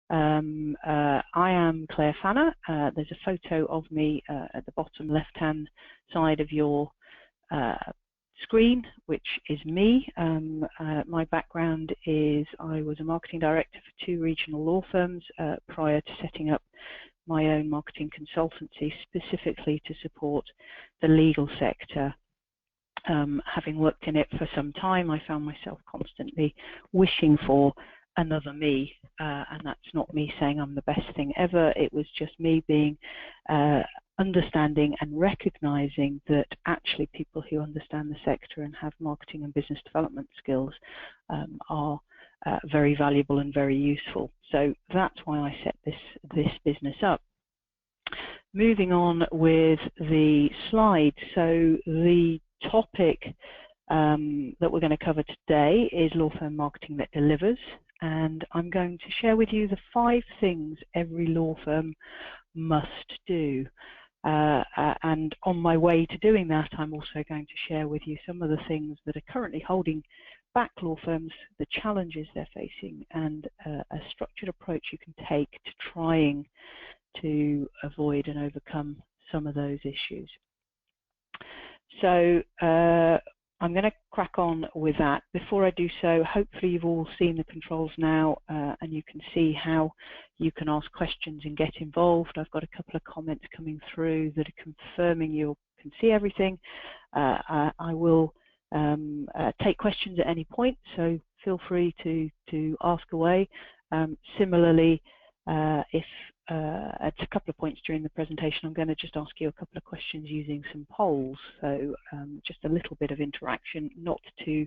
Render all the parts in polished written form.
I am Clare. There's a photo of me at the bottom left-hand side of your screen, which is me. My background is I was a marketing director for 2 regional law firms prior to setting up my own marketing consultancy specifically to support the legal sector. Having worked in it for some time, I found myself constantly wishing for another me, and that's not me saying I'm the best thing ever. It was just me being understanding and recognizing that actually people who understand the sector and have marketing and business development skills are very valuable and very useful. So that's why I set this business up. Moving on with the slide. So the topic that we're going to cover today is law firm marketing that delivers, and I'm going to share with you the 5 things every law firm must do. And on my way to doing that, I'm also going to share with you some of the things that are currently holding back law firms, the challenges they're facing, and a structured approach you can take to trying to avoid and overcome some of those issues. So I'm going to crack on with that. Before I do so, hopefully you've all seen the controls now, and you can see how you can ask questions and get involved. I've got a couple of comments coming through that are confirming you can see everything. I will take questions at any point, so feel free to ask away. Similarly, if at a couple of points during the presentation, I'm going to just ask you a couple of questions using some polls, so just a little bit of interaction, not too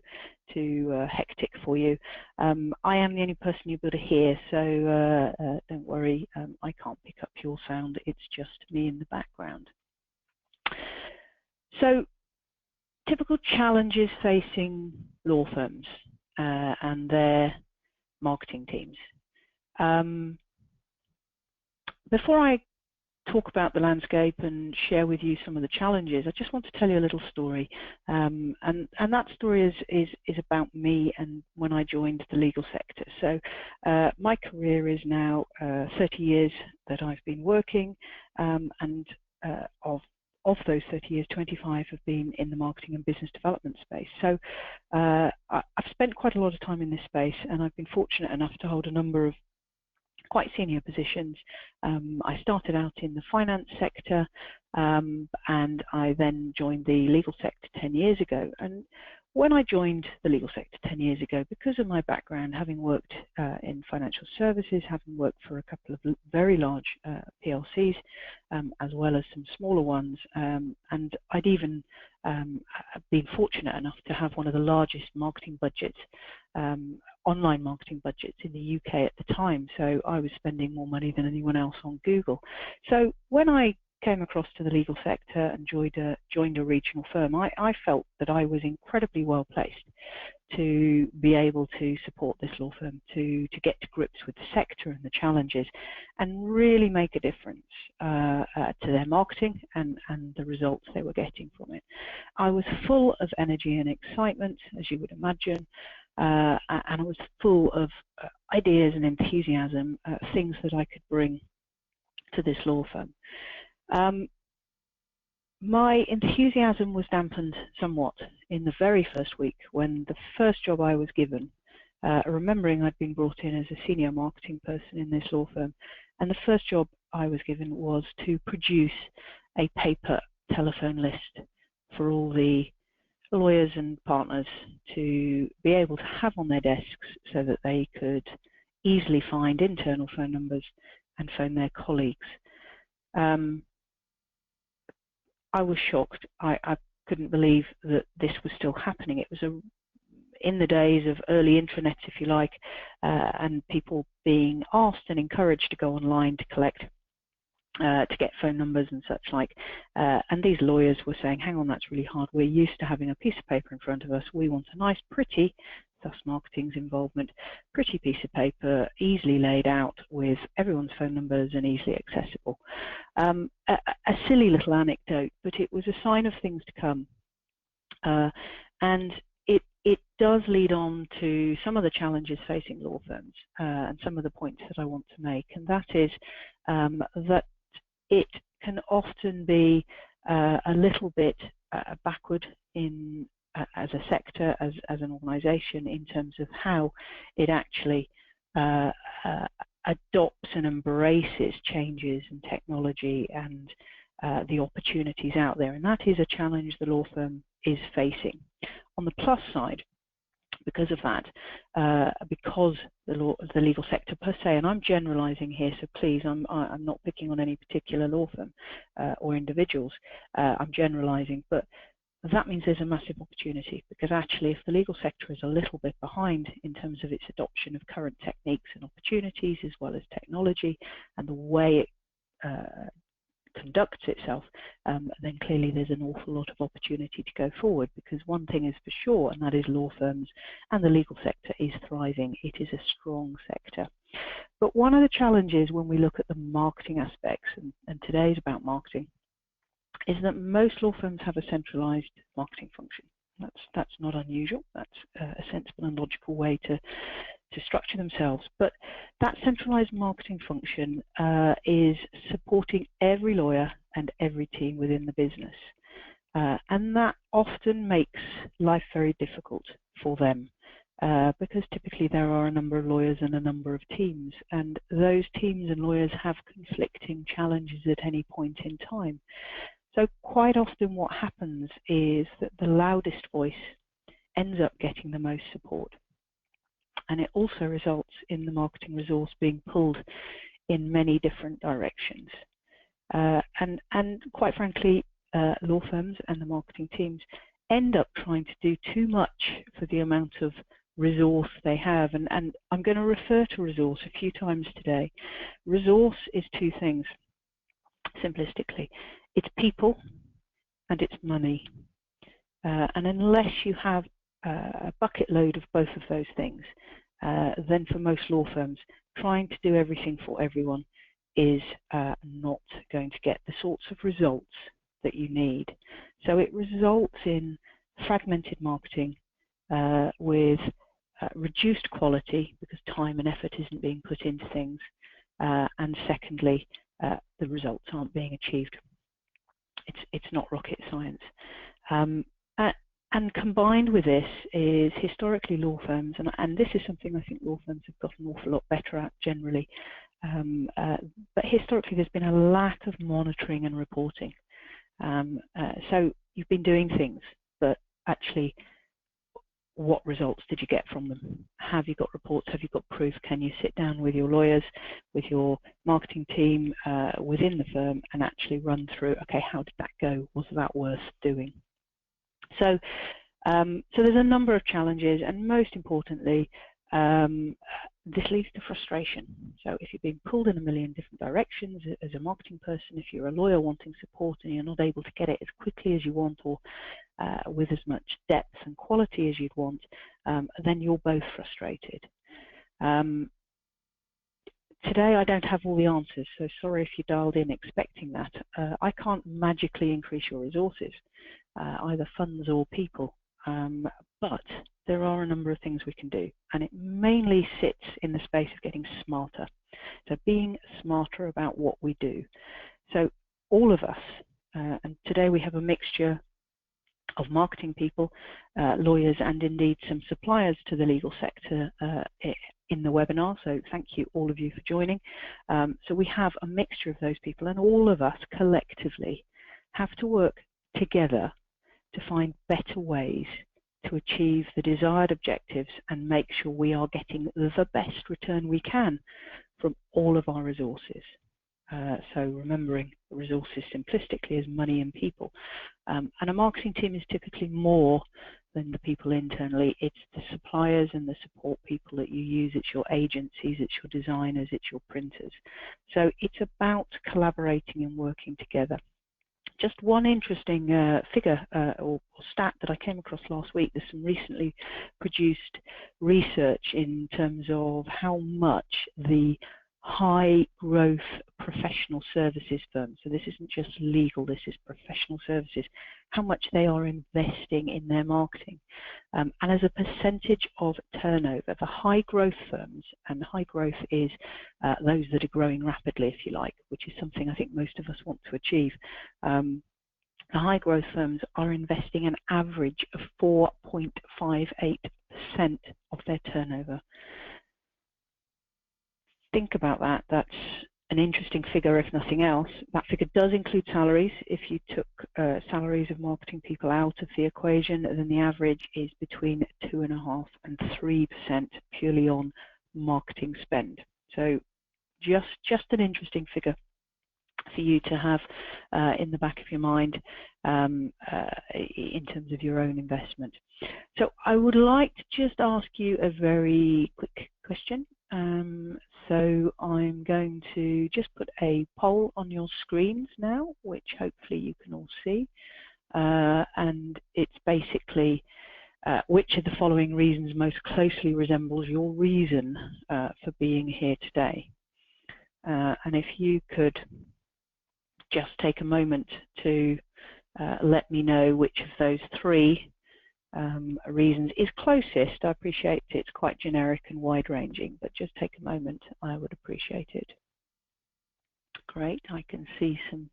hectic for you. I am the only person you'll be able to hear, so don't worry, I can't pick up your sound, it's just me in the background. So, typical challenges facing law firms and their marketing teams. Before I talk about the landscape and share with you some of the challenges, I just want to tell you a little story, and that story is about me and when I joined the legal sector. So my career is now 30 years that I've been working, and of those 30 years, 25 have been in the marketing and business development space. So I've spent quite a lot of time in this space, and I've been fortunate enough to hold a number of quite senior positions. I started out in the finance sector, and I then joined the legal sector 10 years ago. And when I joined the legal sector 10 years ago, because of my background, having worked in financial services, having worked for a couple of very large PLCs, as well as some smaller ones, and I'd even been fortunate enough to have one of the largest marketing budgets, online marketing budgets in the UK at the time, so I was spending more money than anyone else on Google. So when I came across to the legal sector and joined a regional firm, I felt that I was incredibly well placed to be able to support this law firm, to get to grips with the sector and the challenges, and really make a difference to their marketing and the results they were getting from it. I was full of energy and excitement, as you would imagine, and I was full of ideas and enthusiasm, things that I could bring to this law firm. My enthusiasm was dampened somewhat in the very first week when the first job I was given, remembering I'd been brought in as a senior marketing person in this law firm, and the first job I was given was to produce a paper telephone list for all the lawyers and partners to be able to have on their desks so that they could easily find internal phone numbers and phone their colleagues. I was shocked. I couldn't believe that this was still happening. It was in the days of early intranet, if you like, and people being asked and encouraged to go online to collect, to get phone numbers and such like. And these lawyers were saying, hang on, that's really hard. We're used to having a piece of paper in front of us. We want a nice, pretty, thus marketing's involvement, pretty piece of paper, easily laid out with everyone's phone numbers and easily accessible. A silly little anecdote, but it was a sign of things to come. And it does lead on to some of the challenges facing law firms and some of the points that I want to make, and that is that it can often be a little bit backward in as a sector, as an organisation, in terms of how it actually adopts and embraces changes in technology and the opportunities out there, and that is a challenge the law firm is facing. On the plus side, because of that, because the legal sector per se, and I'm generalising here, so please, I'm not picking on any particular law firm or individuals. I'm generalising, but that means there's a massive opportunity, because actually, if the legal sector is a little bit behind in terms of its adoption of current techniques and opportunities, as well as technology and the way it conducts itself, then clearly there's an awful lot of opportunity to go forward, because one thing is for sure, and that is law firms and the legal sector is thriving. It is a strong sector. But one of the challenges when we look at the marketing aspects, and today is about marketing, is that most law firms have a centralized marketing function. That's not unusual. That's a sensible and logical way to structure themselves. But that centralized marketing function is supporting every lawyer and every team within the business. And that often makes life very difficult for them, because typically there are a number of lawyers and a number of teams, and those teams and lawyers have conflicting challenges at any point in time. So quite often what happens is that the loudest voice ends up getting the most support. And it also results in the marketing resource being pulled in many different directions. And quite frankly, law firms and the marketing teams end up trying to do too much for the amount of resource they have. And I'm going to refer to resource a few times today. Resource is two things, simplistically. It's people and it's money. And unless you have a bucket load of both of those things, then for most law firms, trying to do everything for everyone is not going to get the sorts of results that you need. So it results in fragmented marketing with reduced quality, because time and effort isn't being put into things, and secondly, the results aren't being achieved. It's not rocket science. And combined with this is historically law firms, and this is something I think law firms have got an awful lot better at generally, but historically there's been a lack of monitoring and reporting. So you've been doing things, but actually what results did you get from them? Have you got reports? Have you got proof? Can you sit down with your lawyers, with your marketing team within the firm, and actually run through, okay, how did that go? Was that worth doing? So there's a number of challenges, and most importantly, this leads to frustration. So if you're being pulled in a million different directions as a marketing person, if you're a lawyer wanting support and you're not able to get it as quickly as you want, or with as much depth and quality as you'd want, then you're both frustrated. Today I don't have all the answers, so sorry if you dialed in expecting that. I can't magically increase your resources, either funds or people, but there are a number of things we can do, and it mainly sits in the space of getting smarter. So being smarter about what we do. So all of us, and today we have a mixture of marketing people, lawyers, and indeed some suppliers to the legal sector in the webinar, so thank you all of you for joining. So we have a mixture of those people, and all of us collectively have to work together to find better ways to achieve the desired objectives and make sure we are getting the best return we can from all of our resources. So remembering resources simplistically as money and people. And a marketing team is typically more than the people internally. It's the suppliers and the support people that you use. It's your agencies, it's your designers, it's your printers. So it's about collaborating and working together. Just one interesting figure or stat that I came across last week. There's some recently produced research in terms of how much the high growth professional services firms. So this isn't just legal, this is professional services, how much they are investing in their marketing. And as a percentage of turnover, the high growth firms, and high growth is those that are growing rapidly, if you like, which is something I think most of us want to achieve. The high growth firms are investing an average of 4.58% of their turnover. Think about that. That's an interesting figure, if nothing else. That figure does include salaries. If you took salaries of marketing people out of the equation, then the average is between 2.5% and 3% purely on marketing spend. So just an interesting figure for you to have in the back of your mind in terms of your own investment. So I would like to just ask you a very quick question. So I'm going to just put a poll on your screens now, which hopefully you can all see. And it's basically which of the following reasons most closely resembles your reason for being here today. And if you could just take a moment to let me know which of those three reasons is closest. I appreciate it's quite generic and wide-ranging, but just take a moment, I would appreciate it. Great, I can see some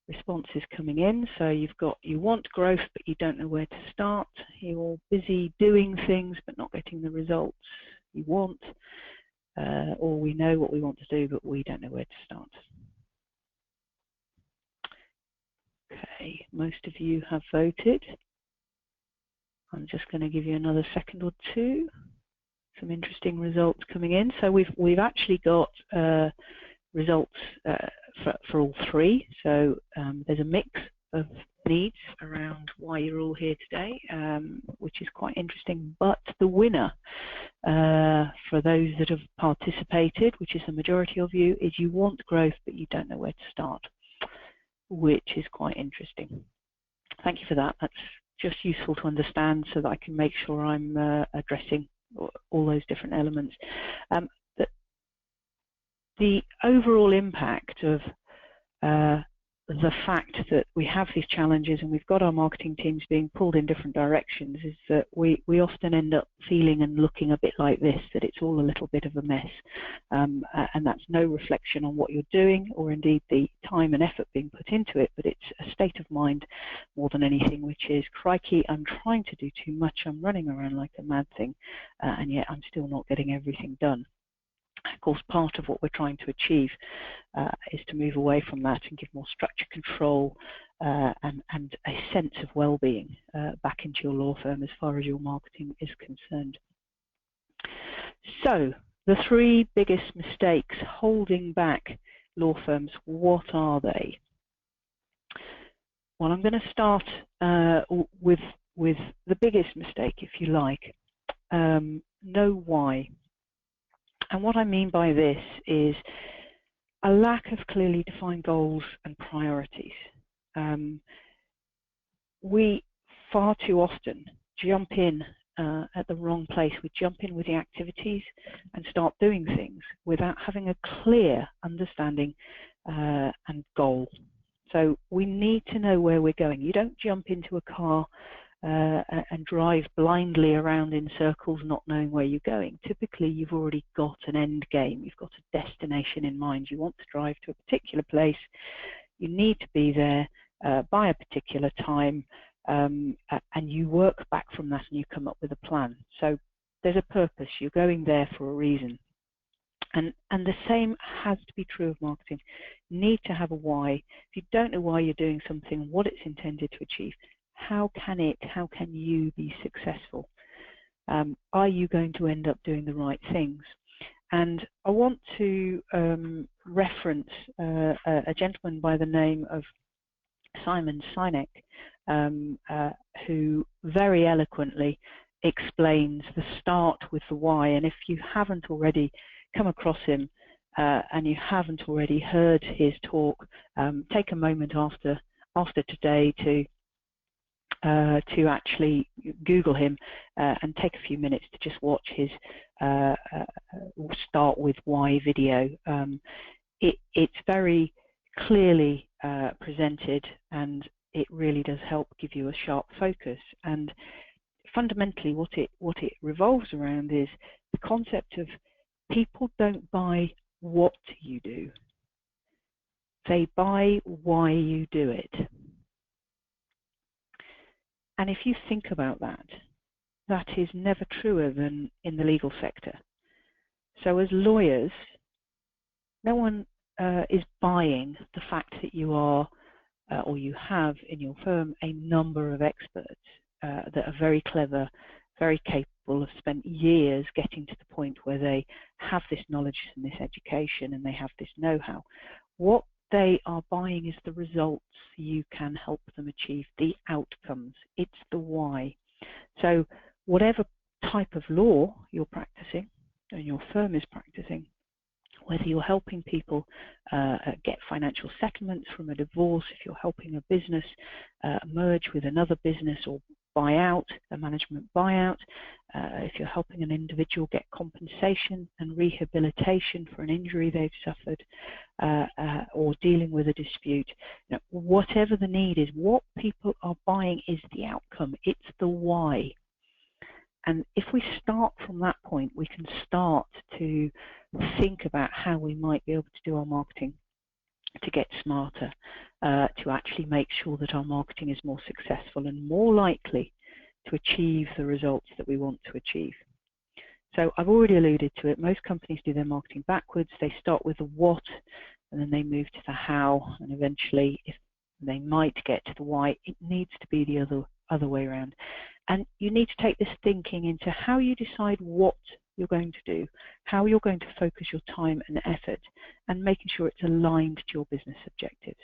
responses coming in. So you've got, you want growth, but you don't know where to start. You're busy doing things, but not getting the results you want. Or we know what we want to do, but we don't know where to start. Okay, most of you have voted. I'm just going to give you another second or two. Some interesting results coming in. So we've actually got results for all three. So there's a mix of needs around why you're all here today, which is quite interesting. But the winner for those that have participated, which is the majority of you, is you want growth, but you don't know where to start, which is quite interesting. Thank you for that. That's just useful to understand so that I can make sure I'm addressing all those different elements. The overall impact of the fact that we have these challenges and we've got our marketing teams being pulled in different directions is that we often end up feeling and looking a bit like this, that it's all a little bit of a mess. And that's no reflection on what you're doing or indeed the time and effort being put into it, but it's a state of mind more than anything, which is, crikey, I'm trying to do too much, I'm running around like a mad thing, and yet I'm still not getting everything done. Of course, part of what we're trying to achieve is to move away from that and give more structure, control, and a sense of well-being back into your law firm as far as your marketing is concerned. So, the three biggest mistakes holding back law firms, what are they? Well, I'm going to start with the biggest mistake, if you like. Know why. And what I mean by this is a lack of clearly defined goals and priorities. We far too often jump in at the wrong place. We jump in with the activities and start doing things without having a clear understanding and goal. So we need to know where we're going. You don't jump into a car and drive blindly around in circles not knowing where you're going. Typically you've already got an end game, you've got a destination in mind. You want to drive to a particular place, you need to be there by a particular time, and you work back from that and you come up with a plan. So there's a purpose, you're going there for a reason. And the same has to be true of marketing. You need to have a why. If you don't know why you're doing something, what it's intended to achieve, how can you be successful? Are you going to end up doing the right things? And I want to reference a gentleman by the name of Simon Sinek, who very eloquently explains the start with the why. And if you haven't already come across him and you haven't already heard his talk, take a moment after today to actually Google him and take a few minutes to just watch his start with why video. It's very clearly presented, and it really does help give you a sharp focus. And fundamentally, what it revolves around is the concept of people don't buy what you do, they buy why you do it. And if you think about that, that is never truer than in the legal sector. So as lawyers, no one is buying the fact that you are or you have in your firm a number of experts that are very clever, very capable, have spent years getting to the point where they have this knowledge and this education and they have this know-how. What they are buying is the results you can help them achieve, the outcomes. It's the why. So whatever type of law you're practicing and your firm is practicing, whether you're helping people get financial settlements from a divorce, if you're helping a business merge with another business or buy out, a management buyout, if you're helping an individual get compensation and rehabilitation for an injury they've suffered, or dealing with a dispute, whatever the need is, what people are buying is the outcome. It's the why. And if we start from that point, we can start to think about how we might be able to do our marketing to get smarter, to actually make sure that our marketing is more successful and more likely to achieve the results that we want to achieve. So I've already alluded to it. Most companies do their marketing backwards. They start with the what, and then they move to the how, and eventually, if they might get to the why, it needs to be the other way around. And you need to take this thinking into how you decide what you're going to do, how you're going to focus your time and effort, and making sure it's aligned to your business objectives.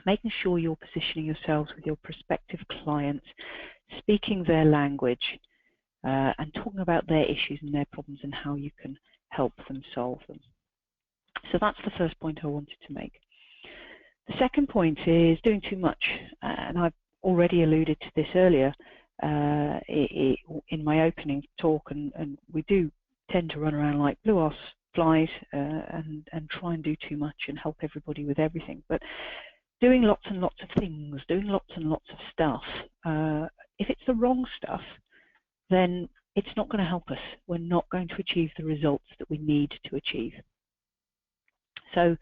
Making sure you're positioning yourselves with your prospective clients, speaking their language, and talking about their issues and their problems and how you can help them solve them. So that's the first point I wanted to make. The second point is doing too much, and I've already alluded to this earlier in my opening talk, and we do tend to run around like blue ass flies and try and do too much and help everybody with everything. But doing lots and lots of things, doing lots and lots of stuff, if it's the wrong stuff, then it's not going to help us. We're not going to achieve the results that we need to achieve. So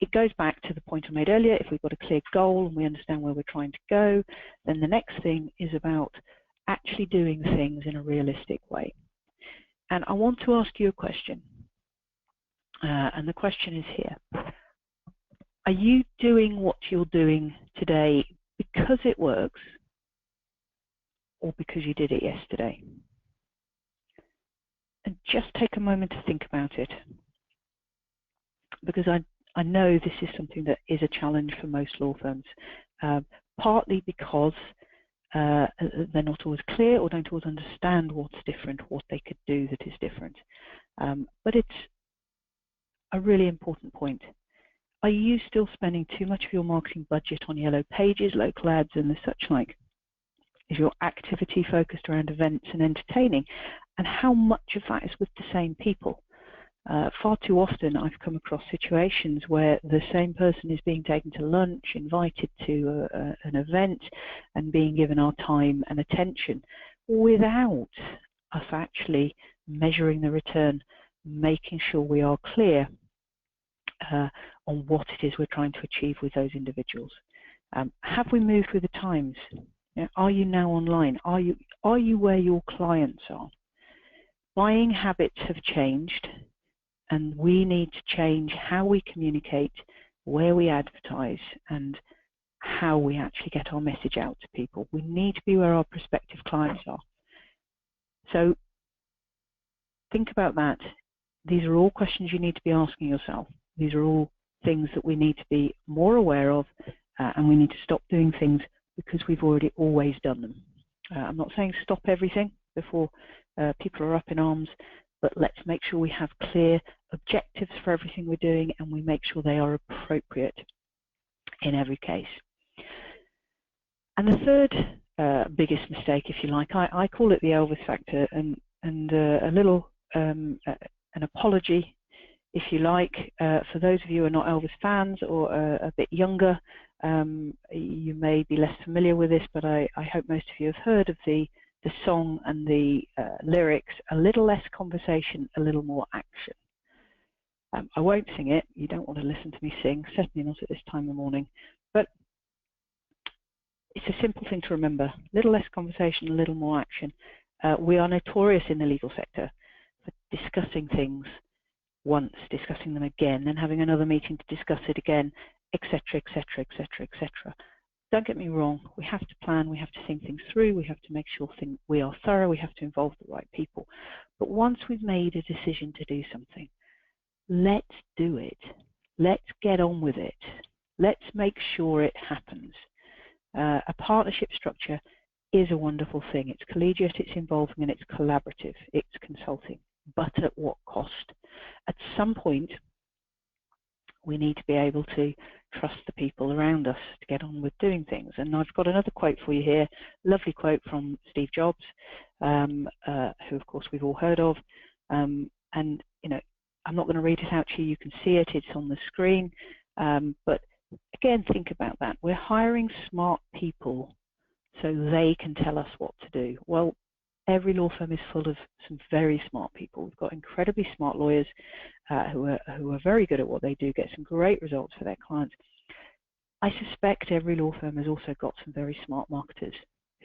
it goes back to the point I made earlier. If we've got a clear goal and we understand where we're trying to go, then the next thing is about actually doing things in a realistic way. And I want to ask you a question. And the question is here. Are you doing what you're doing today because it works or because you did it yesterday? And just take a moment to think about it, because I know this is something that is a challenge for most law firms, partly because they're not always clear or don't always understand what's different, what they could do that is different. But it's a really important point. Are you still spending too much of your marketing budget on yellow pages, local ads, and the such like? Is your activity focused around events and entertaining? And how much of that is with the same people? Far too often I've come across situations where the same person is being taken to lunch, invited to an event, and being given our time and attention without us actually measuring the return, making sure we are clear on what it is we're trying to achieve with those individuals. Have we moved with the times? Are you now online? Are you where your clients are? Buying habits have changed, and we need to change how we communicate, where we advertise, and how we actually get our message out to people. We need to be where our prospective clients are. So think about that. These are all questions you need to be asking yourself. These are all things that we need to be more aware of, and we need to stop doing things because we've already always done them. I'm not saying stop everything before people are up in arms, but let's make sure we have clear objectives for everything we're doing, and we make sure they are appropriate in every case. And the third biggest mistake, if you like, I call it the Elvis factor, and a little an apology, if you like. For those of you who are not Elvis fans or a bit younger, you may be less familiar with this, but I hope most of you have heard of the song and the lyrics, a little less conversation, a little more action. I won't sing it. You don't want to listen to me sing, certainly not at this time of the morning. But it's a simple thing to remember. A little less conversation, a little more action. We are notorious in the legal sector for discussing things once, discussing them again, then having another meeting to discuss it again, etc., etc., etc., etc. Don't get me wrong. We have to plan. We have to think things through. We have to make sure we are thorough. We have to involve the right people. But once we've made a decision to do something, let's do it. Let's get on with it. Let's make sure it happens. A partnership structure is a wonderful thing. It's collegiate, it's involving, and it's collaborative. It's consulting. But at what cost? At some point, we need to be able to trust the people around us to get on with doing things. And I've got another quote for you here, lovely quote from Steve Jobs, who of course we've all heard of. And you know, I'm not going to read it out to you. You can see it. It's on the screen. But again, think about that. We're hiring smart people so they can tell us what to do. Well, every law firm is full of some very smart people. We've got incredibly smart lawyers who are very good at what they do, get some great results for their clients. I suspect every law firm has also got some very smart marketers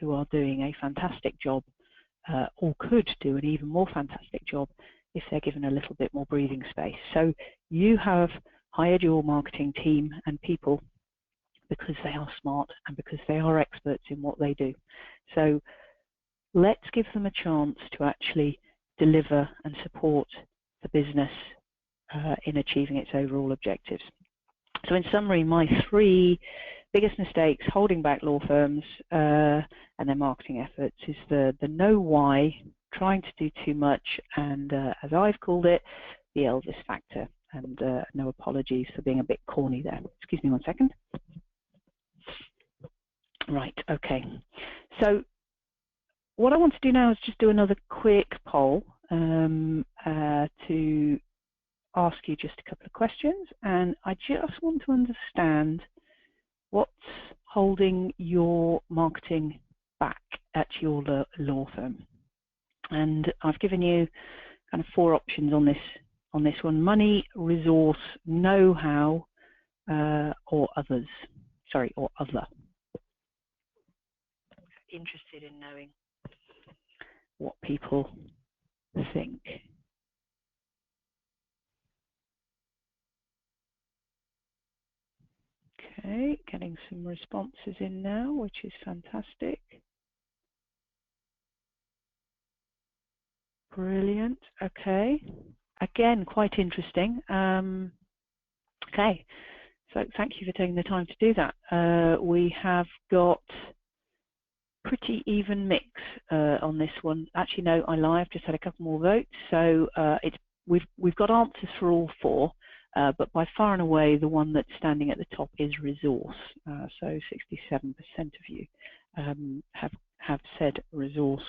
who are doing a fantastic job, or could do an even more fantastic job if they're given a little bit more breathing space. So you have hired your marketing team and people because they are smart and because they are experts in what they do. So let's give them a chance to actually deliver and support the business in achieving its overall objectives. So in summary, my 3 biggest mistakes holding back law firms and their marketing efforts is the know why, trying to do too much, and as I've called it, the Elvis factor. And no apologies for being a bit corny there. Excuse me one second. Right, okay. So what I want to do now is just do another quick poll to ask you just a couple of questions, and I just want to understand what's holding your marketing back at your law firm. And I've given you kind of 4 options on this one: money, resource, know-how, or others. Sorry, or other. Interested in knowing what people think. Okay, getting some responses in now, which is fantastic. Brilliant. Okay. Again, quite interesting. Okay. So thank you for taking the time to do that. We have got pretty even mix on this one. Actually, no, I lie. I've just had a couple more votes. So we've got answers for all 4. But by far and away, the one that's standing at the top is resource. So 67% of you have said resource.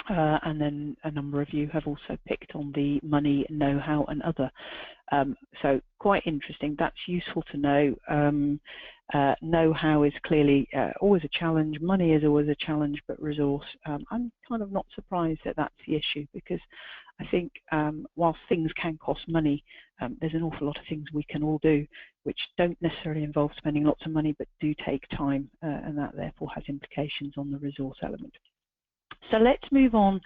And then a number of you have also picked on the money, know-how, and other. So quite interesting. That's useful to know. Know-how is clearly always a challenge. Money is always a challenge, but resource, I'm kind of not surprised that that's the issue, because I think whilst things can cost money, there's an awful lot of things we can all do which don't necessarily involve spending lots of money, but do take time, and that therefore has implications on the resource element. So let's move on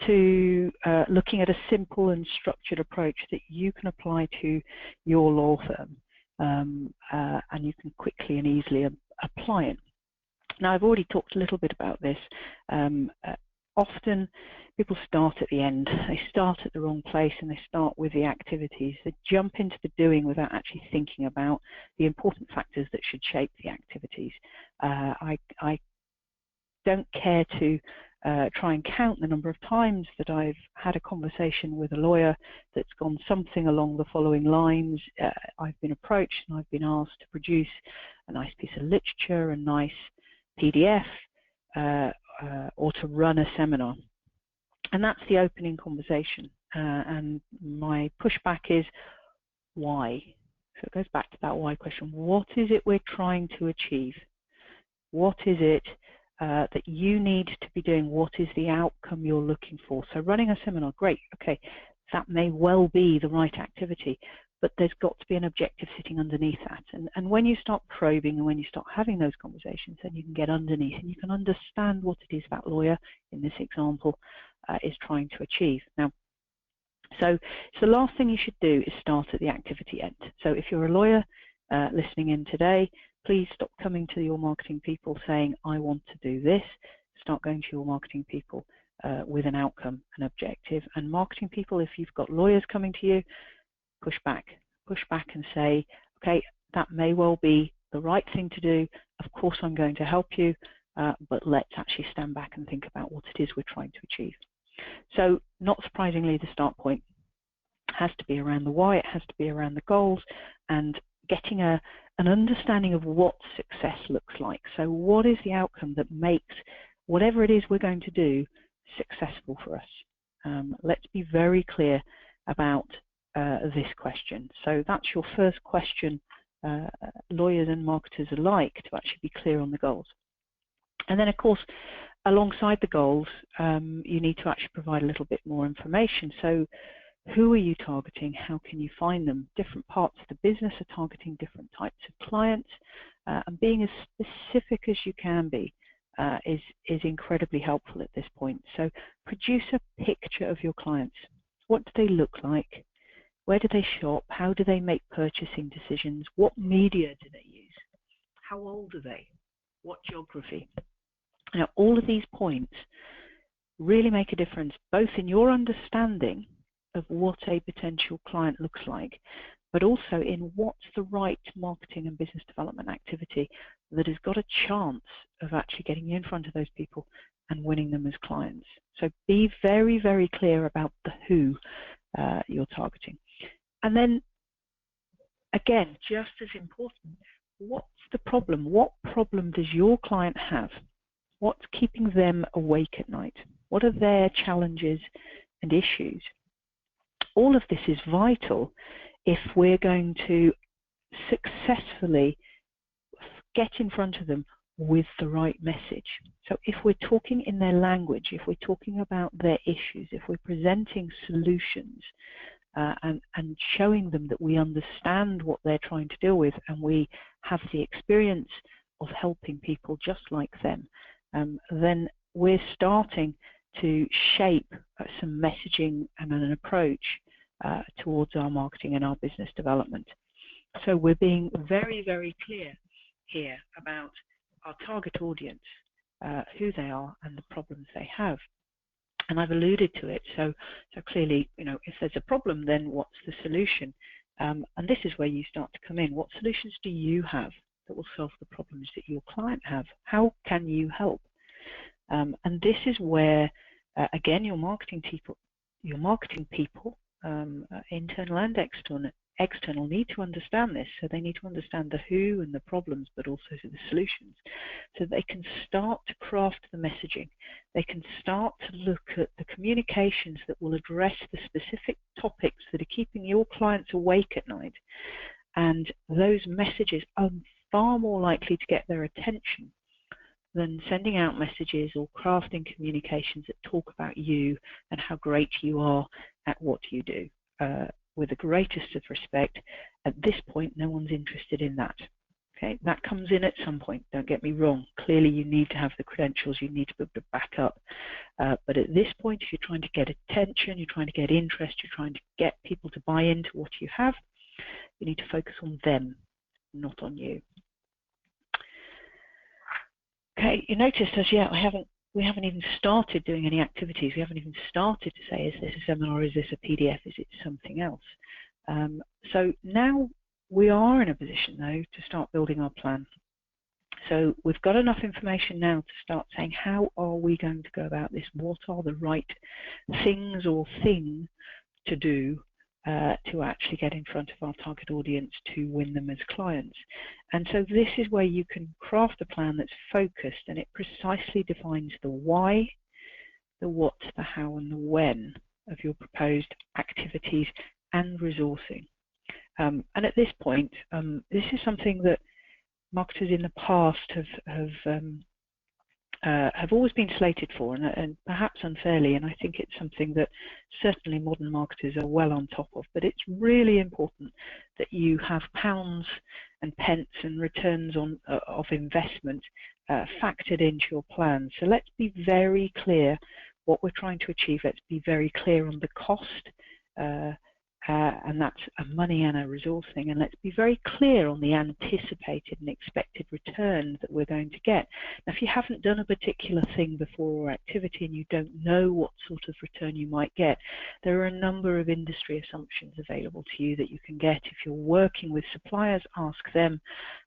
to looking at a simple and structured approach that you can apply to your law firm, and you can quickly and easily apply it. Now, I've already talked a little bit about this. Often people start at the end. They start at the wrong place, and they start with the activities. They jump into the doing without actually thinking about the important factors that should shape the activities. I don't care to try and count the number of times that I've had a conversation with a lawyer that's gone something along the following lines. I've been approached and I've been asked to produce a nice piece of literature, a nice PDF, or to run a seminar. And that's the opening conversation. and my pushback is why. So it goes back to that why question. What is it we're trying to achieve? What is it that you need to be doing? What is the outcome you're looking for? So running a seminar, great, okay, that may well be the right activity, but there's got to be an objective sitting underneath that. And when you start probing and when you start having those conversations, then you can get underneath and you can understand what it is that lawyer, in this example, is trying to achieve. Now, so the last thing you should do is start at the activity end. So if you're a lawyer listening in today, please stop coming to your marketing people saying, I want to do this. Start going to your marketing people with an outcome, an objective. And marketing people, if you've got lawyers coming to you, push back and say, okay, that may well be the right thing to do. Of course, I'm going to help you, but let's actually stand back and think about what it is we're trying to achieve. So not surprisingly, the start point has to be around the why, it has to be around the goals, and getting an understanding of what success looks like. So what is the outcome that makes whatever it is we're going to do successful for us? Let's be very clear about this question. So that's your first question, lawyers and marketers alike, to actually be clear on the goals. And then, of course, alongside the goals, you need to actually provide a little bit more information. So who are you targeting? How can you find them? Different parts of the business are targeting different types of clients, and being as specific as you can be is incredibly helpful at this point. So produce a picture of your clients. What do they look like? Where do they shop? How do they make purchasing decisions? What media do they use? How old are they? What geography? Now, all of these points really make a difference, both in your understanding of what a potential client looks like, but also in what's the right marketing and business development activity that has got a chance of actually getting you in front of those people and winning them as clients. So be very, very clear about the who you're targeting. And then, again, just as important, what's the problem? What problem does your client have? What's keeping them awake at night? What are their challenges and issues? All of this is vital if we're going to successfully get in front of them with the right message. So if we're talking in their language, if we're talking about their issues, if we're presenting solutions and showing them that we understand what they're trying to deal with and we have the experience of helping people just like them, then we're starting to shape some messaging and an approach towards our marketing and our business development. So we're being very, very clear here about our target audience, who they are and the problems they have. And I've alluded to it. So clearly, you know, if there's a problem, then what's the solution? And this is where you start to come in. What solutions do you have that will solve the problems that your client have? How can you help? And this is where, again, your marketing people, internal and external, need to understand this. So they need to understand the who and the problems, but also the solutions, so they can start to craft the messaging. They can start to look at the communications that will address the specific topics that are keeping your clients awake at night. And those messages are far more likely to get their attention than sending out messages or crafting communications that talk about you and how great you are at what you do. With the greatest of respect, at this point, no one's interested in that. Okay, that comes in at some point, don't get me wrong. Clearly, you need to have the credentials, you need to be able to back up. But at this point, if you're trying to get attention, you're trying to get interest, you're trying to get people to buy into what you have, you need to focus on them, not on you. Okay, you noticed as yet we haven't even started doing any activities. We haven't even started to say, is this a seminar, is this a PDF, is it something else? So now we are in a position, though, to start building our plan. So we've got enough information now to start saying, how are we going to go about this? What are the right things or thing to do to actually get in front of our target audience to win them as clients? And so this is where you can craft a plan that's focused, and it precisely defines the why, the what, the how, and the when of your proposed activities and resourcing. And at this point, this is something that marketers in the past have always been slated for, and perhaps unfairly, and I think it's something that certainly modern marketers are well on top of. But it's really important that you have pounds and pence and returns of investment factored into your plan. So let's be very clear what we're trying to achieve. Let's be very clear on the cost, and that's a money and a resourcing, and let's be very clear on the anticipated and expected return that we're going to get. Now, if you haven't done a particular thing before or activity and you don't know what sort of return you might get, there are a number of industry assumptions available to you that you can get. If you're working with suppliers, ask them,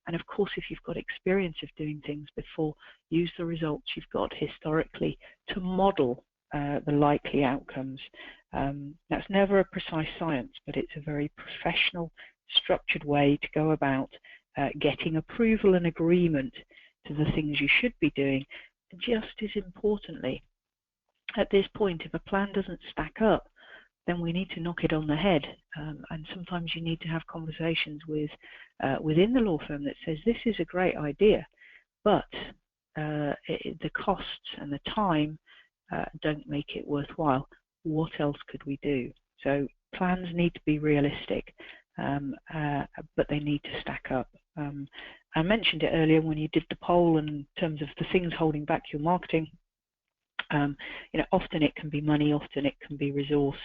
and of course, if you've got experience of doing things before, use the results you've got historically to model the likely outcomes. That's never a precise science, but it's a very professional, structured way to go about getting approval and agreement to the things you should be doing. Just as importantly, at this point, if a plan doesn't stack up, then we need to knock it on the head. And sometimes you need to have conversations within the law firm that says this is a great idea, but the costs and the time don't make it worthwhile. What else could we do? So plans need to be realistic, but they need to stack up. I mentioned it earlier when you did the poll in terms of the things holding back your marketing. Often it can be money, often it can be resource,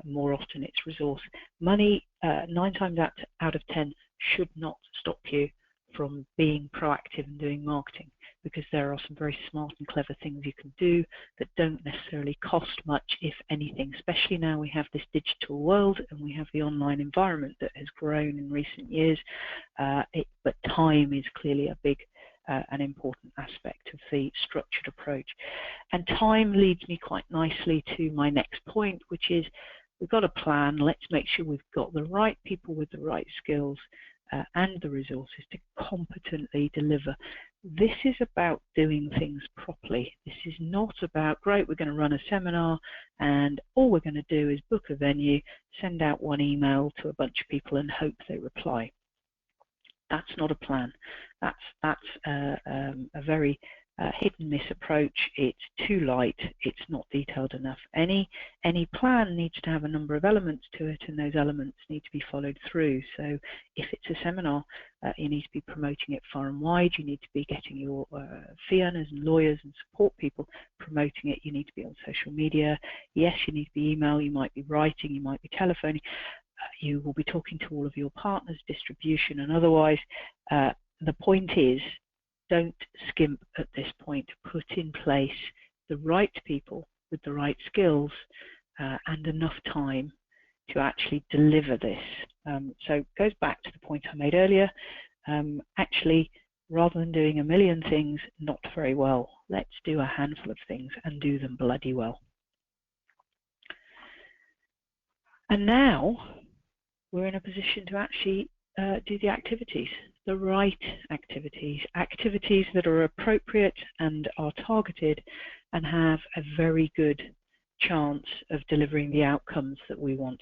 more often it's resource. Money, 9 times out of 10, should not stop you from being proactive and doing marketing, because there are some very smart and clever things you can do that don't necessarily cost much, if anything, especially now we have this digital world and we have the online environment that has grown in recent years. But time is clearly a big and important aspect of the structured approach. And time leads me quite nicely to my next point, which is we've got a plan. Let's make sure we've got the right people with the right skills and the resources to competently deliver. This is about doing things properly. This is not about, great, we're going to run a seminar and all we're going to do is book a venue, send out one email to a bunch of people and hope they reply. That's not a plan. That's a very hit and miss approach. It's too light. It's not detailed enough. Any plan needs to have a number of elements to it, and those elements need to be followed through. So if it's a seminar, you need to be promoting it far and wide. You need to be getting your fee earners and lawyers and support people promoting it. You need to be on social media. Yes, you need to be email. You might be writing. You might be telephoning. You will be talking to all of your partners, distribution and otherwise. The point is, don't skimp at this point. Put in place the right people with the right skills and enough time to actually deliver this. So it goes back to the point I made earlier. Actually, rather than doing a million things not very well, let's do a handful of things and do them bloody well. And now we're in a position to actually do the activities, the right activities, activities that are appropriate and are targeted and have a very good chance of delivering the outcomes that we want.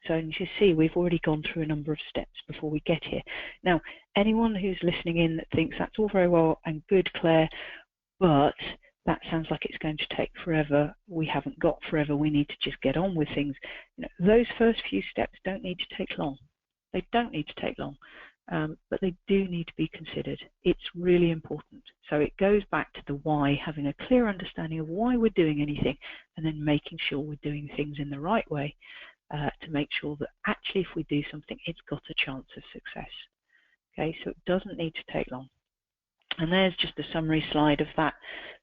So as you see, we've already gone through a number of steps before we get here. Now, anyone who's listening in that thinks that's all very well and good, Claire, but that sounds like it's going to take forever. We haven't got forever. We need to just get on with things. Those first few steps don't need to take long. They don't need to take long, but they do need to be considered. It's really important. So it goes back to the why, having a clear understanding of why we're doing anything, and then making sure we're doing things in the right way to make sure that actually if we do something, it's got a chance of success. Okay, so it doesn't need to take long. And there's just a summary slide of that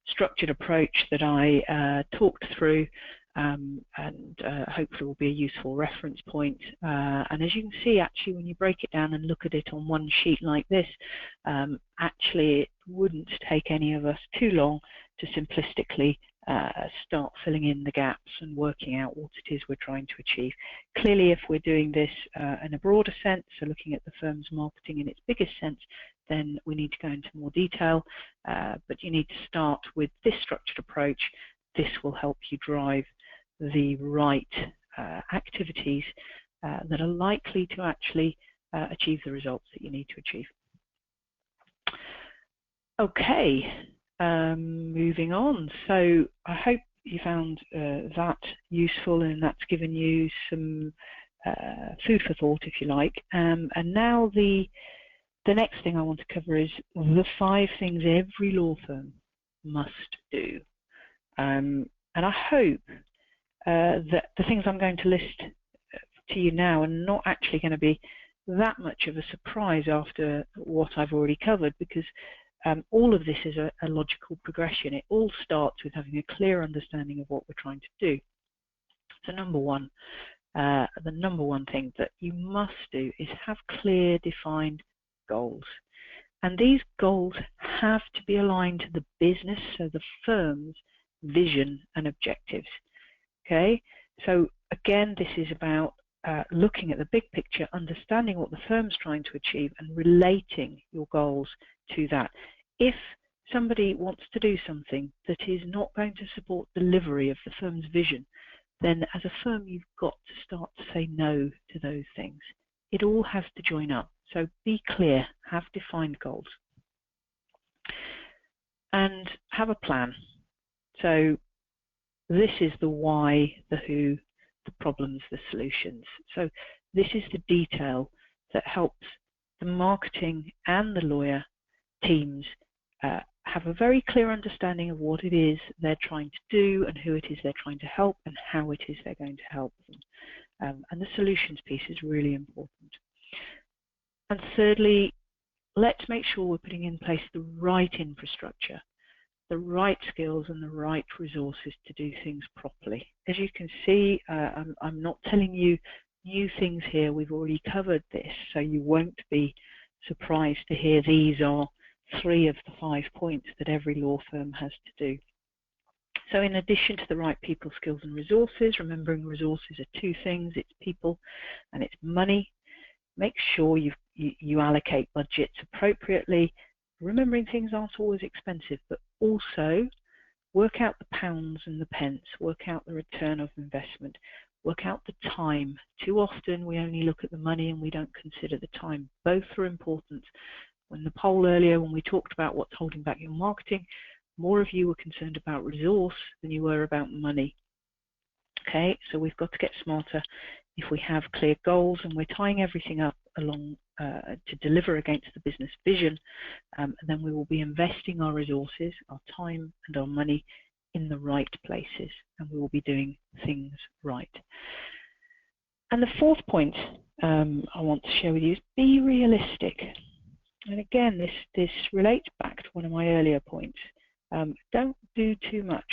structured approach that I talked through, and hopefully will be a useful reference point. And as you can see, actually, when you break it down and look at it on one sheet like this, actually it wouldn't take any of us too long to simplistically start filling in the gaps and working out what it is we're trying to achieve. Clearly, if we're doing this in a broader sense, so looking at the firm's marketing in its biggest sense, then we need to go into more detail, but you need to start with this structured approach. This will help you drive the right activities that are likely to actually achieve the results that you need to achieve. Okay, moving on. So I hope you found that useful, and that's given you some food for thought, if you like. And now the next thing I want to cover is the 5 things every law firm must do. And I hope that the things I'm going to list to you now are not actually going to be that much of a surprise after what I've already covered, because all of this is a logical progression. It all starts with having a clear understanding of what we're trying to do. So number one, the number one thing that you must do is have clear, defined goals. And these goals have to be aligned to the business, so the firm's vision and objectives. Okay, so again, this is about looking at the big picture, understanding what the firm's trying to achieve, and relating your goals to that. If somebody wants to do something that is not going to support delivery of the firm's vision, then as a firm, you've got to start to say no to those things. It all has to join up. So be clear, have defined goals, and have a plan. So this is the why, the who, the problems, the solutions. So this is the detail that helps the marketing and the lawyer teams have a very clear understanding of what it is they're trying to do, and who it is they're trying to help, and how it is they're going to help them. And the solutions piece is really important. And thirdly, let's make sure we're putting in place the right infrastructure, the right skills and the right resources to do things properly. As you can see, I'm not telling you new things here. We've already covered this, so you won't be surprised to hear these are 3 of the 5 points that every law firm has to do. So in addition to the right people, skills and resources, remembering resources are 2 things. It's people and it's money. Make sure you allocate budgets appropriately. Remembering things aren't always expensive, but also work out the pounds and the pence, work out the return of investment, work out the time. Too often we only look at the money and we don't consider the time. Both are important. In the poll earlier, when we talked about what's holding back your marketing, more of you were concerned about resource than you were about money. Okay, so we've got to get smarter. If we have clear goals and we're tying everything up along to deliver against the business vision, then we will be investing our resources, our time and our money in the right places, and we will be doing things right. And the 4th point I want to share with you is be realistic. And again, this relates back to one of my earlier points. Don't do too much,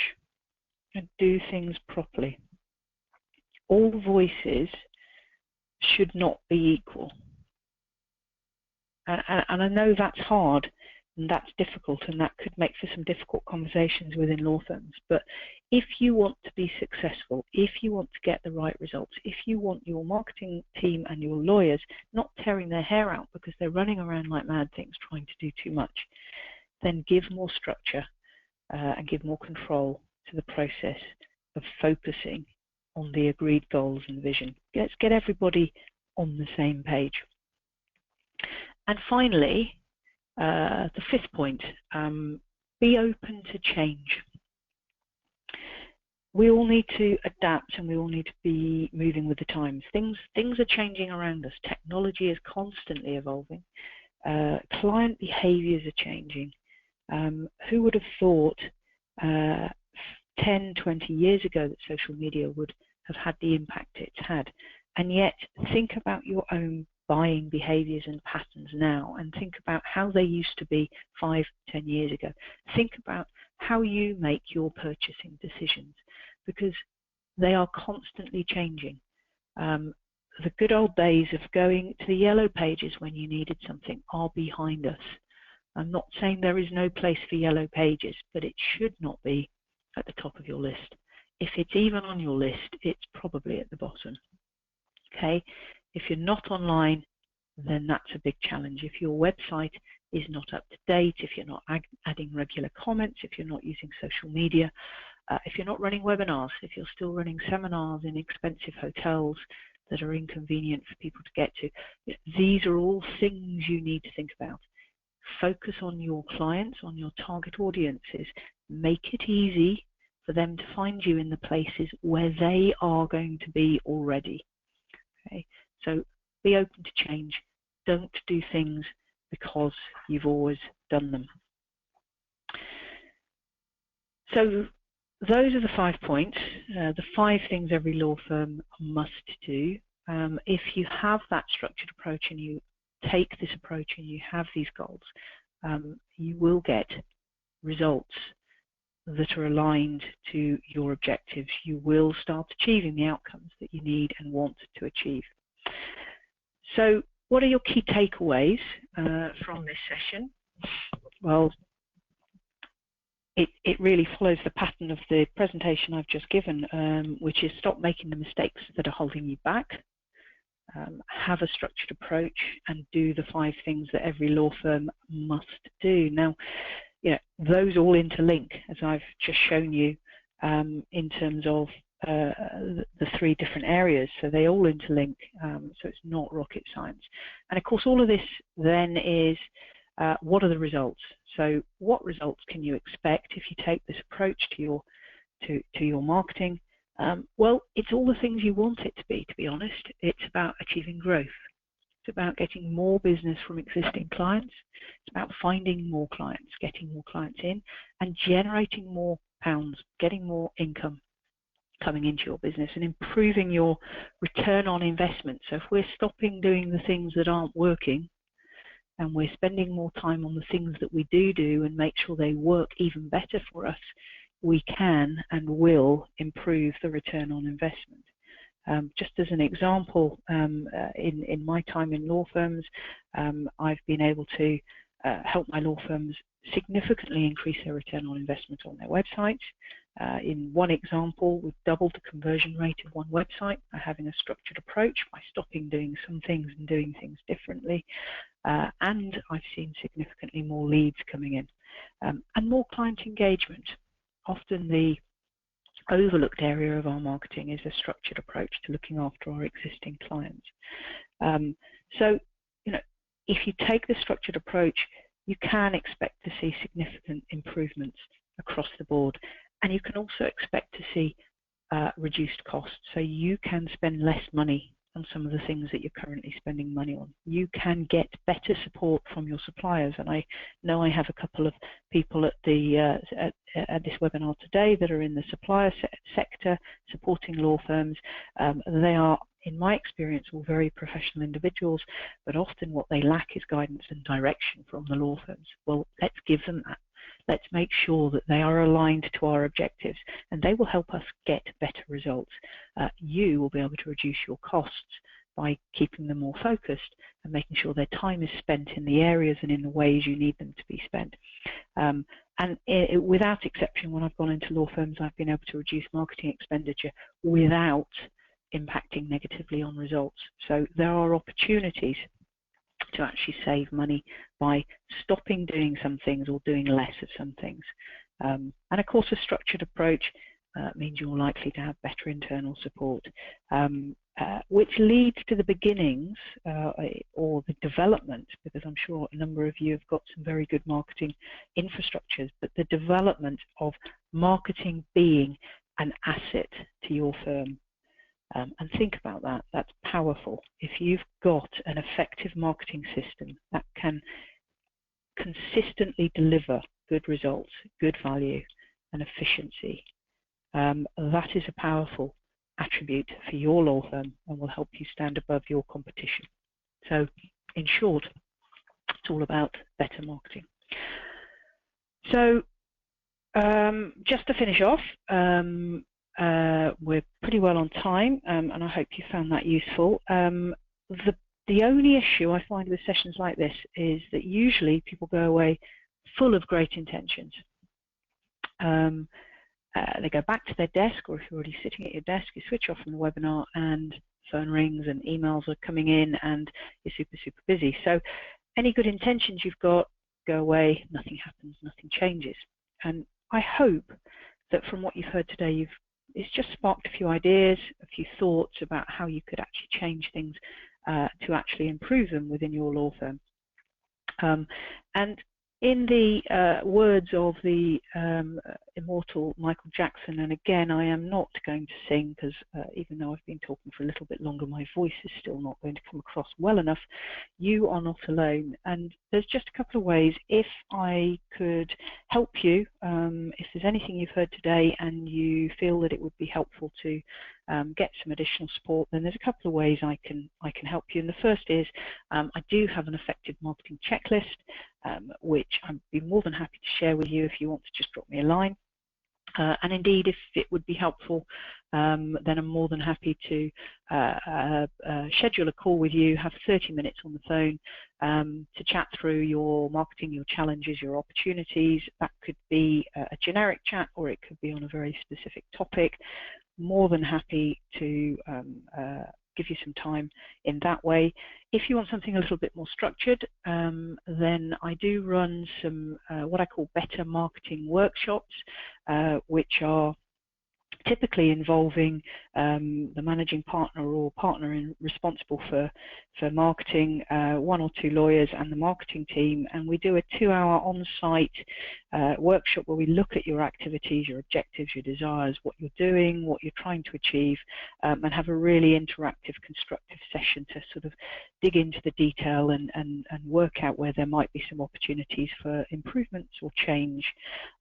and do things properly. All voices should not be equal. And I know that's hard and that's difficult, and that could make for some difficult conversations within law firms. But if you want to be successful, if you want to get the right results, if you want your marketing team and your lawyers not tearing their hair out because they're running around like mad things trying to do too much, then give more structure and give more control to the process of focusing on the agreed goals and vision. Let's get everybody on the same page. And finally, the 5th point, be open to change. We all need to adapt, and we all need to be moving with the times. Things are changing around us. Technology is constantly evolving. Client behaviors are changing. Who would have thought 10, 20 years ago that social media would have had the impact it's had? And yet, think about your own buying behaviors and patterns now, and think about how they used to be 5, 10 years ago. Think about how you make your purchasing decisions, because they are constantly changing. The good old days of going to the yellow pages when you needed something are behind us. I'm not saying there is no place for yellow pages, but it should not be at the top of your list. If it's even on your list, it's probably at the bottom. Okay? If you're not online, then that's a big challenge. If your website is not up to date, if you're not adding regular comments, if you're not using social media, if you're not running webinars, if you're still running seminars in expensive hotels that are inconvenient for people to get to, these are all things you need to think about. Focus on your clients, on your target audiences. Make it easy for them to find you in the places where they are going to be already. Okay, so be open to change. Don't do things because you've always done them. So those are the 5 points, the 5 things every law firm must do. If you have that structured approach and you take this approach and you have these goals, you will get results that are aligned to your objectives. You will start achieving the outcomes that you need and want to achieve. So what are your key takeaways from this session? Well, it really follows the pattern of the presentation I've just given, which is stop making the mistakes that are holding you back, have a structured approach, and do the 5 things that every law firm must do. Now, those all interlink, as I've just shown you, in terms of the 3 different areas. So they all interlink, so it's not rocket science. And of course, all of this then is, what are the results? So what results can you expect if you take this approach to your marketing? Well, it's all the things you want it to be honest. It's about achieving growth. It's about getting more business from existing clients. It's about finding more clients, getting more clients in, and generating more pounds, getting more income coming into your business, and improving your return on investment. So if we're stopping doing the things that aren't working, and we're spending more time on the things that we do and make sure they work even better for us, we can and will improve the return on investment. Just as an example, in my time in law firms, I've been able to help my law firms significantly increase their return on investment on their websites. In one example, we've doubled the conversion rate of one website by having a structured approach, by stopping doing some things and doing things differently. And I've seen significantly more leads coming in, and more client engagement. Often the overlooked area of our marketing is a structured approach to looking after our existing clients. So, if you take the structured approach, you can expect to see significant improvements across the board, and you can also expect to see reduced costs. So you can spend less money on some of the things that you're currently spending money on. You can get better support from your suppliers, and I know I have a couple of people at this webinar today that are in the supplier sector supporting law firms. They are, in my experience, all very professional individuals, but often what they lack is guidance and direction from the law firms. Well, let's give them that. Let's make sure that they are aligned to our objectives, and they will help us get better results. You will be able to reduce your costs by keeping them more focused and making sure their time is spent in the areas and in the ways you need them to be spent. Without exception, when I've gone into law firms, I've been able to reduce marketing expenditure without impacting negatively on results. So there are opportunities to actually save money by stopping doing some things or doing less of some things. And of course, a structured approach means you're likely to have better internal support, which leads to the beginnings or the development, because I'm sure a number of you have got some very good marketing infrastructures, but the development of marketing being an asset to your firm. And think about that. That's powerful. If you've got an effective marketing system that can consistently deliver good results, good value, and efficiency, that is a powerful attribute for your law firm and will help you stand above your competition. So, in short, it's all about better marketing. So, just to finish off, we're pretty well on time, and I hope you found that useful. The only issue I find with sessions like this is that usually people go away full of great intentions. They go back to their desk, or if you're already sitting at your desk, you switch off from the webinar and phone rings and emails are coming in and you're super, super busy. So any good intentions you've got go away, nothing happens, nothing changes. And I hope that from what you've heard today, it's just sparked a few ideas, a few thoughts about how you could actually change things to actually improve them within your law firm. And in the words of the immortal Michael Jackson, and again, I am not going to sing because even though I've been talking for a little bit longer, my voice is still not going to come across well enough. You are not alone. And there's just a couple of ways. If I could help you, if there's anything you've heard today and you feel that it would be helpful to get some additional support, then there's a couple of ways I can help you. And the first is I do have an effective marketing checklist, which I'd be more than happy to share with you if you want to just drop me a line. And indeed, if it would be helpful, then I'm more than happy to schedule a call with you, have 30 minutes on the phone to chat through your marketing, your challenges, your opportunities. That could be a generic chat, or it could be on a very specific topic. More than happy to give you some time in that way. If you want something a little bit more structured, then I do run some what I call better marketing workshops, which are typically involving the managing partner or partner responsible for marketing, 1 or 2 lawyers and the marketing team, and we do a 2-hour on-site workshop where we look at your activities, your objectives, your desires, what you're doing, what you're trying to achieve, and have a really interactive, constructive session to sort of dig into the detail and work out where there might be some opportunities for improvements or change.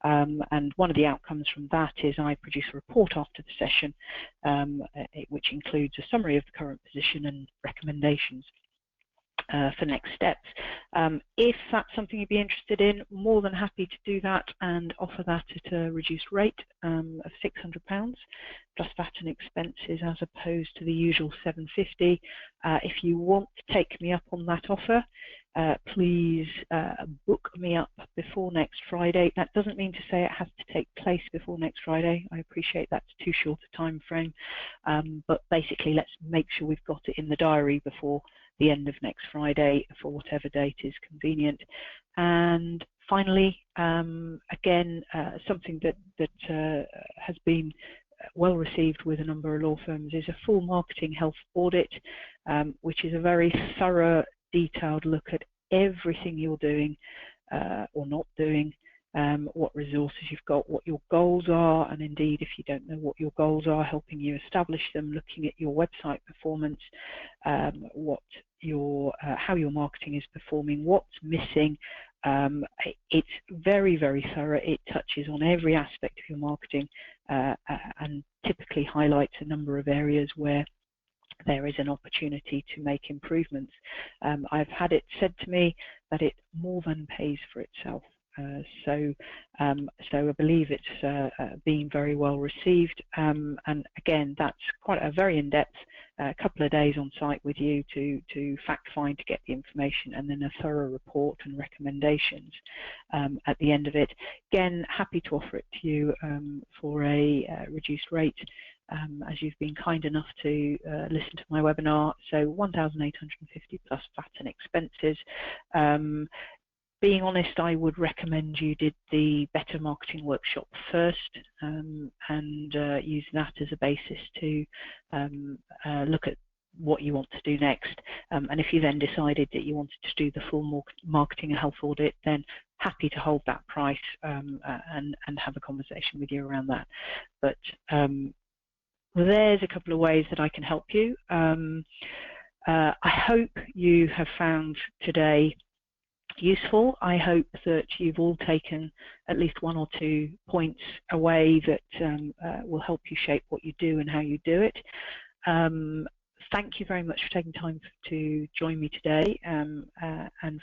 And one of the outcomes from that is I produce a report after the session, which includes a summary of the current position and recommendations for next steps. If that's something you'd be interested in, more than happy to do that and offer that at a reduced rate of £600 plus VAT and expenses, as opposed to the usual £750. If you want to take me up on that offer, please book me up before next Friday. That doesn't mean to say it has to take place before next Friday. I appreciate that's too short a time frame, but basically let's make sure we've got it in the diary before the end of next Friday for whatever date is convenient. And finally, again, something that has been well received with a number of law firms is a full marketing health audit, which is a very thorough, detailed look at everything you're doing or not doing, what resources you've got, what your goals are, and indeed, if you don't know what your goals are, helping you establish them, looking at your website performance, how your marketing is performing, what's missing. It's very, very thorough. It touches on every aspect of your marketing and typically highlights a number of areas where there is an opportunity to make improvements. I've had it said to me that it more than pays for itself. So I believe it's been very well received, and again, that's quite a very in-depth couple of days on site with you to fact find, to get the information, and then a thorough report and recommendations at the end of it. Again, happy to offer it to you for a reduced rate, as you've been kind enough to listen to my webinar. So 1,850 plus VAT and expenses. Being honest, I would recommend you did the Better Marketing Workshop first and use that as a basis to look at what you want to do next. And if you then decided that you wanted to do the full marketing and health audit, then happy to hold that price and have a conversation with you around that. But there's a couple of ways that I can help you. I hope you have found today useful. I hope that you've all taken at least 1 or 2 points away that will help you shape what you do and how you do it. Thank you very much for taking time to join me today and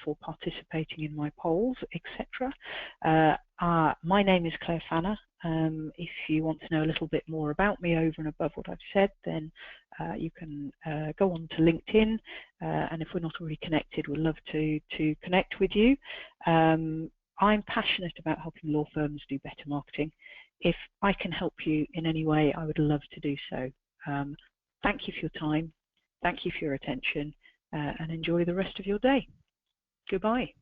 for participating in my polls, etc. My name is Clare Fanner. If you want to know a little bit more about me over and above what I've said, then you can go on to LinkedIn, and if we're not already connected, we'd love to connect with you. I'm passionate about helping law firms do better marketing. If I can help you in any way, I would love to do so. Thank you for your time, thank you for your attention, and enjoy the rest of your day. Goodbye.